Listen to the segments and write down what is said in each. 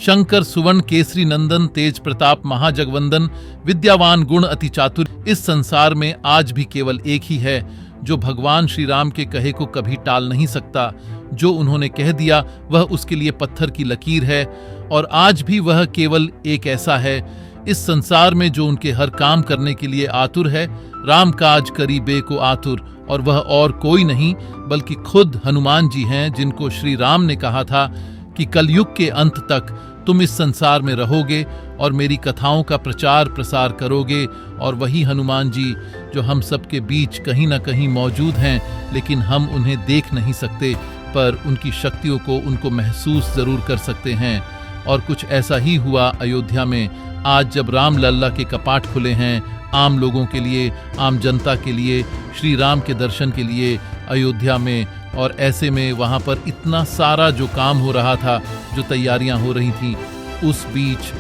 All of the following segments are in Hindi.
शंकर सुवर्ण केसरी नंदन तेज प्रताप महाजगवंदन विद्यावान गुण अति चातुर, इस संसार में आज भी केवल एक ही है जो भगवान श्री राम के कहे को कभी टाल नहीं सकता। जो उन्होंने कह दिया वह उसके लिए पत्थर की लकीर है, और आज भी वह केवल एक ऐसा है इस संसार में जो उनके हर काम करने के लिए आतुर है। राम काज करी बे को आतुर, और वह और कोई नहीं बल्कि खुद हनुमान जी हैं, जिनको श्री राम ने कहा था कि कलयुग के अंत तक तुम इस संसार में रहोगे और मेरी कथाओं का प्रचार प्रसार करोगे। और वही हनुमान जी जो हम सबके बीच कहीं ना कहीं मौजूद हैं, लेकिन हम उन्हें देख नहीं सकते, पर उनकी शक्तियों को उनको महसूस जरूर कर सकते हैं। और कुछ ऐसा ही हुआ अयोध्या में। आज जब राम लल्ला के कपाट खुले हैं आम लोगों के लिए, आम जनता के लिए, श्री राम के दर्शन के लिए अयोध्या में, और ऐसे में वहां पर इतना सारा जो काम हो रहा था, जो तैयारियां हो रही थी, उस बीच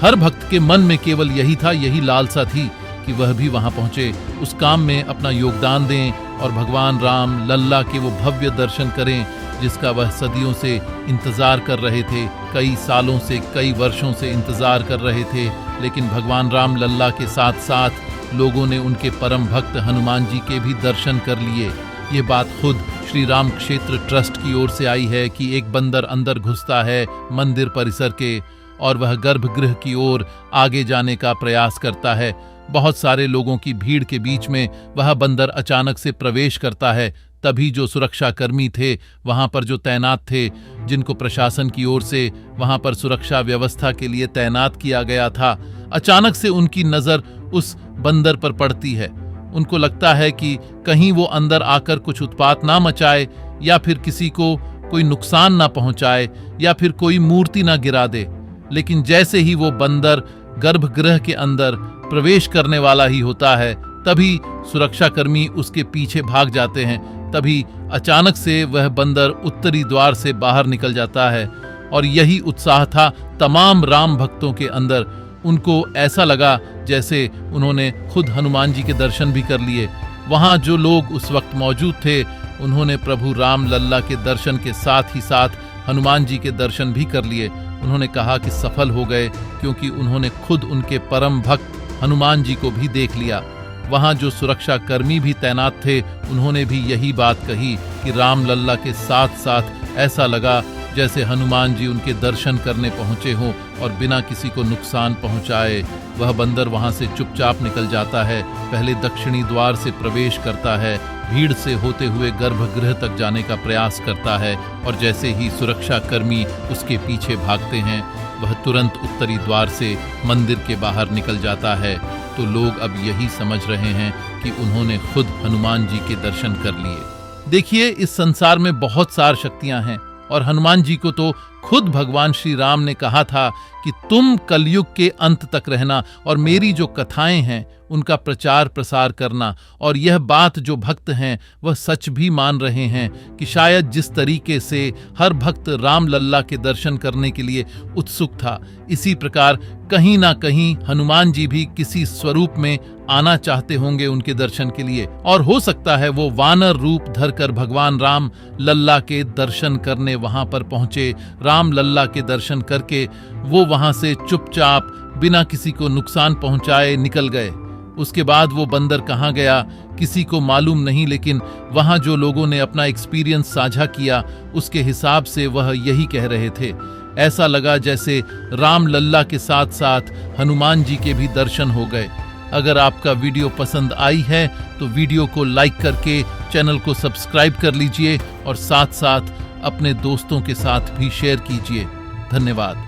हर भक्त के मन में केवल यही था, यही लालसा थी कि वह भी वहां पहुंचे, उस काम में अपना योगदान दें और भगवान राम लल्ला के वो भव्य दर्शन करें जिसका वह सदियों से इंतजार कर रहे थे, कई सालों से, कई वर्षों से इंतजार कर रहे थे। लेकिन भगवान राम लल्ला के साथ साथ लोगों ने उनके परम भक्त हनुमान जी के भी दर्शन कर लिए। ये बात खुद श्री राम क्षेत्र ट्रस्ट की ओर से आई है कि एक बंदर अंदर घुसता है मंदिर परिसर के, और वह गर्भगृह की ओर आगे जाने का प्रयास करता है। बहुत सारे लोगों की भीड़ के बीच में वह बंदर अचानक से प्रवेश करता है। तभी जो सुरक्षा कर्मी थे वहां पर जो तैनात थे, जिनको प्रशासन की ओर से वहां पर सुरक्षा व्यवस्था के लिए तैनात किया गया था, अचानक से उनकी नजर उस बंदर पर पड़ती है। उनको लगता है कि कहीं वो अंदर आकर कुछ उत्पात ना मचाए, या फिर किसी को कोई नुकसान ना पहुंचाए, या फिर कोई मूर्ति ना गिरा दे। लेकिन जैसे ही वो बंदर गर्भगृह के अंदर प्रवेश करने वाला ही होता है, तभी सुरक्षाकर्मी उसके पीछे भाग जाते हैं। तभी अचानक से वह बंदर उत्तरी द्वार से बाहर निकल जाता है, और यही उत्साह था तमाम राम भक्तों के अंदर। उनको ऐसा लगा जैसे उन्होंने खुद हनुमान जी के दर्शन भी कर लिए। वहां जो लोग उस वक्त मौजूद थे, उन्होंने प्रभु राम लल्ला के दर्शन के साथ ही साथ हनुमान जी के दर्शन भी कर लिए। उन्होंने कहा कि सफल हो गए, क्योंकि उन्होंने खुद उनके परम भक्त हनुमान जी को भी देख लिया। वहां जो सुरक्षा कर्मी भी तैनात थे, उन्होंने भी यही बात कही कि राम लल्ला के साथ साथ ऐसा लगा जैसे हनुमान जी उनके दर्शन करने पहुंचे हों, और बिना किसी को नुकसान पहुंचाए वह बंदर वहां से चुपचाप निकल जाता है। पहले दक्षिणी द्वार से प्रवेश करता है, भीड़ से होते हुए गर्भगृह तक जाने का प्रयास करता है, और जैसे ही सुरक्षा कर्मी उसके पीछे भागते हैं, वह तुरंत उत्तरी द्वार से मंदिर के बाहर निकल जाता है। तो लोग अब यही समझ रहे हैं कि उन्होंने खुद हनुमान जी के दर्शन कर लिए। देखिए, इस संसार में बहुत सारी शक्तियां हैं, और हनुमान जी को तो खुद भगवान श्री राम ने कहा था कि तुम कलयुग के अंत तक रहना और मेरी जो कथाएं हैं उनका प्रचार प्रसार करना। और यह बात जो भक्त हैं वह सच भी मान रहे हैं कि शायद जिस तरीके से हर भक्त राम लल्ला के दर्शन करने के लिए उत्सुक था, इसी प्रकार कहीं ना कहीं हनुमान जी भी किसी स्वरूप में आना चाहते होंगे उनके दर्शन के लिए। और हो सकता है वो वानर रूप धरकर भगवान राम लल्ला के दर्शन करने वहां पर पहुंचे। राम लल्ला के दर्शन करके वो वहां से चुपचाप बिना किसी को नुकसान पहुंचाए निकल गए। उसके बाद वो बंदर कहाँ गया किसी को मालूम नहीं, लेकिन वहां जो लोगों ने अपना एक्सपीरियंस साझा किया उसके हिसाब से वह यही कह रहे थे। ऐसा लगा जैसे राम लल्ला के साथ साथ हनुमान जी के भी दर्शन हो गए। अगर आपका वीडियो पसंद आई है तो वीडियो को लाइक करके चैनल को सब्सक्राइब कर लीजिए, और साथ साथ अपने दोस्तों के साथ भी शेयर कीजिए। धन्यवाद।